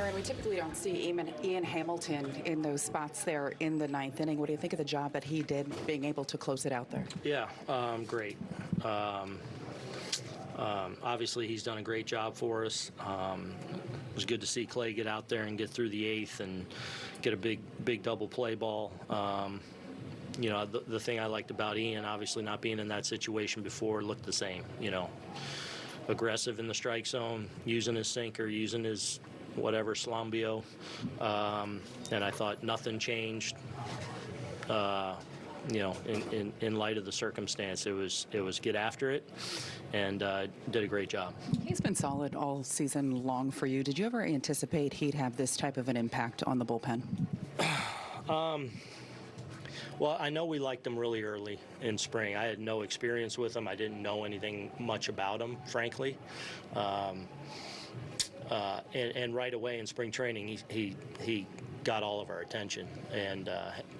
Aaron, we typically don't see Ian Hamilton in those spots there in the ninth inning. What do you think of the job that he did being able to close it out there? Yeah, great. Obviously, he's done a great job for us. It was good to see Clay get out there and get through the eighth and get a big double play ball. You know, the thing I liked about Ian, obviously not being in that situation before, looked the same. You know, aggressive in the strike zone, using his sinker, using his whatever slambio, and I thought nothing changed. You know, in light of the circumstance, it was get after it, and did a great job. He's been solid all season long for you. Did you ever anticipate he'd have this type of an impact on the bullpen? Well, I know we liked him really early in spring. I had no experience with him. I didn't know anything much about him, frankly. And right away in spring training, he got all of our attention and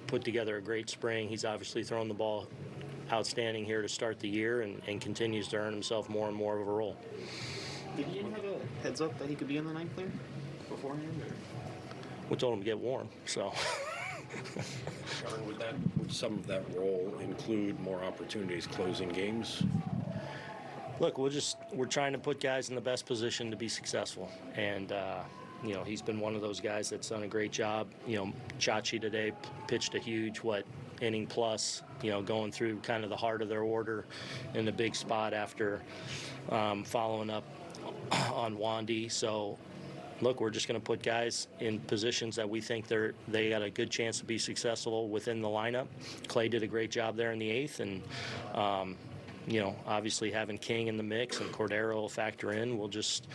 put together a great spring. He's obviously thrown the ball outstanding here to start the year and continues to earn himself more and more of a role. Did you have a heads up that he could be in the ninth there beforehand? Or? We told him to get warm, so. Sharon, would some of that role include more opportunities closing games? Look, we're trying to put guys in the best position to be successful, and you know, he's been one of those guys that's done a great job. You know, Chachi today pitched a huge inning plus. You know, going through kind of the heart of their order in the big spot after following up on Wandy. So. Look, we're just going to put guys in positions that we think they got a good chance to be successful within the lineup. Clay did a great job there in the eighth, and you know, obviously having King in the mix and Cordero will factor in. We'll just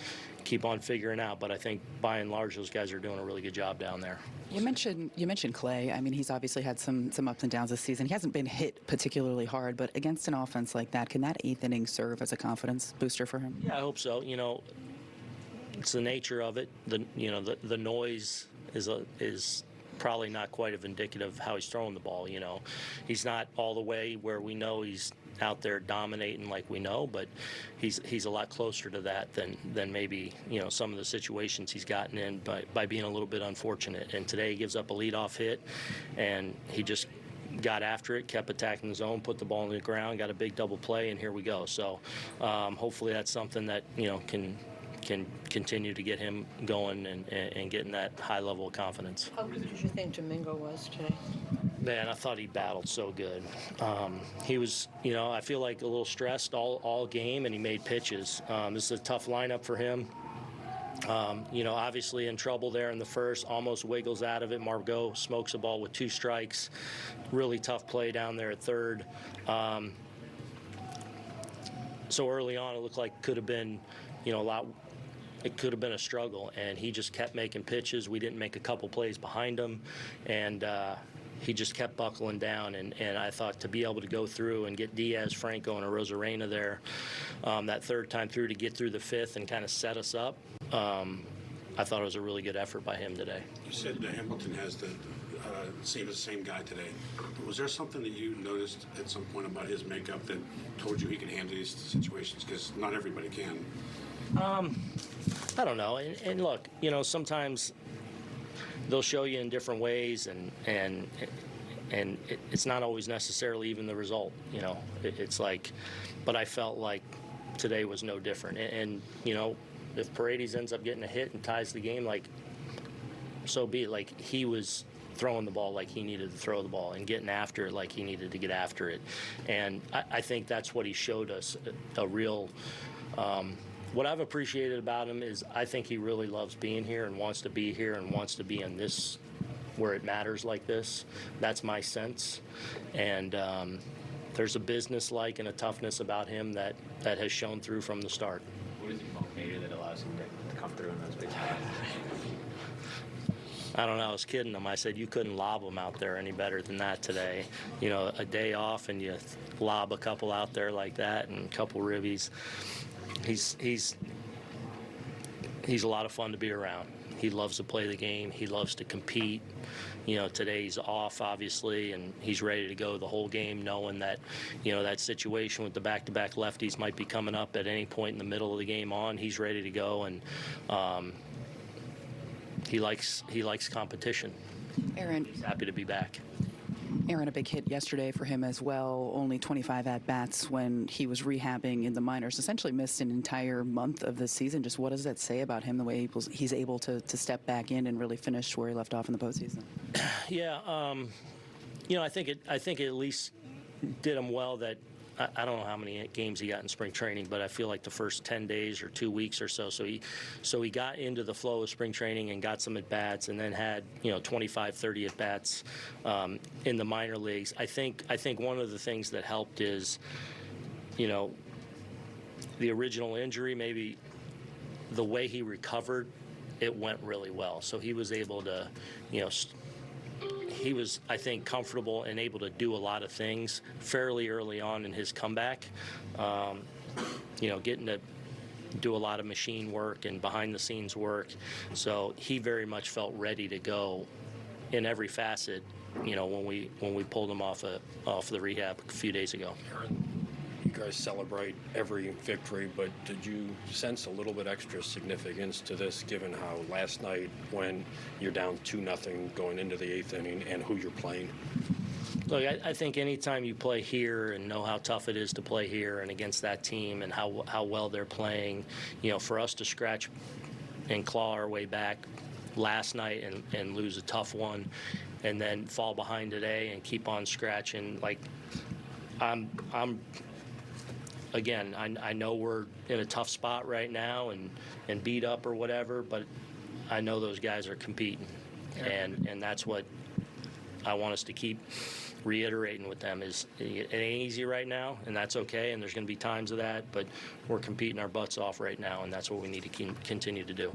keep on figuring out. But I think by and large, those guys are doing a really good job down there. You mentioned Clay. I mean, he's obviously had some ups and downs this season. He hasn't been hit particularly hard, but against an offense like that, can that eighth inning serve as a confidence booster for him? Yeah, I hope so. You know. It's the nature of it. The noise is probably not quite of indicative of how he's throwing the ball. You know, he's not all the way where we know he's out there dominating like we know, but he's a lot closer to that than maybe, you know, some of the situations he's gotten in by being a little bit unfortunate. And today he gives up a leadoff hit, and he just got after it, kept attacking the zone, put the ball on the ground, got a big double play, and here we go. So hopefully that's something that, you know, can continue to get him going and getting that high level of confidence. How good did you think Domingo was today? Man, I thought he battled so good. He was, you know, I feel like a little stressed all game, and he made pitches. This is a tough lineup for him. You know, obviously in trouble there in the first, almost wiggles out of it. Margot smokes the ball with 2 strikes. Really tough play down there at third. So early on, it looked like could have been, you know, it could have been a struggle, and he just kept making pitches. We didn't make a couple plays behind him, and he just kept buckling down. And I thought to be able to go through and get Diaz, Franco, and a Rosarena there that third time through to get through the fifth and kind of set us up, I thought it was a really good effort by him today. You said Hamilton has the same guy today. Was there something that you noticed at some point about his makeup that told you he can handle these situations? Because not everybody can. I don't know. And look, you know, sometimes they'll show you in different ways, and it's not always necessarily even the result. You know, it's like, but I felt like today was no different. And you know, if Paredes ends up getting a hit and ties the game, like, so be it. Like, he was throwing the ball like he needed to throw the ball and getting after it like he needed to get after it. And I think that's what he showed us, a real what I've appreciated about him is I think he really loves being here and wants to be here and wants to be in this where it matters like this. That's my sense. And there's a business-like and a toughness about him that has shown through from the start. What is he maybe that allows him to come through in those big spots? I don't know. I was kidding him. I said you couldn't lob him out there any better than that today. You know, a day off and you lob a couple out there like that and a couple ribbies. He's a lot of fun to be around. He loves to play the game. He loves to compete. You know, today he's off, obviously, and he's ready to go the whole game, knowing that, you know, that situation with the back-to-back lefties might be coming up at any point in the middle of the game on. He's ready to go, and he likes competition. Aaron, He's happy to be back. Aaron, a big hit yesterday for him as well. Only 25 at-bats when he was rehabbing in the minors. Essentially missed an entire month of the season. Just what does that say about him, the way he's able to step back in and really finish where he left off in the postseason? Yeah, I think it at least did him well that I don't know how many games he got in spring training, but I feel like the first 10 days or 2 weeks or so. So he got into the flow of spring training and got some at bats, and then had 25, 30 at bats in the minor leagues. I think one of the things that helped is the original injury, maybe the way he recovered, it went really well. So he was able to he was, I think, comfortable and able to do a lot of things fairly early on in his comeback. Getting to do a lot of machine work and behind-the-scenes work. So he very much felt ready to go in every facet. When we pulled him off the rehab a few days ago. You guys celebrate every victory, but did you sense a little bit extra significance to this, given how last night, when you're down 2-0 going into the 8th inning, and who you're playing? Look, I think anytime you play here and know how tough it is to play here and against that team and how well they're playing, for us to scratch and claw our way back last night and lose a tough one, and then fall behind today and keep on scratching, Again, I know we're in a tough spot right now and beat up or whatever, but I know those guys are competing, and that's what I want us to keep reiterating with them is it ain't easy right now, and that's okay, and there's going to be times of that, but we're competing our butts off right now, and that's what we need to continue to do.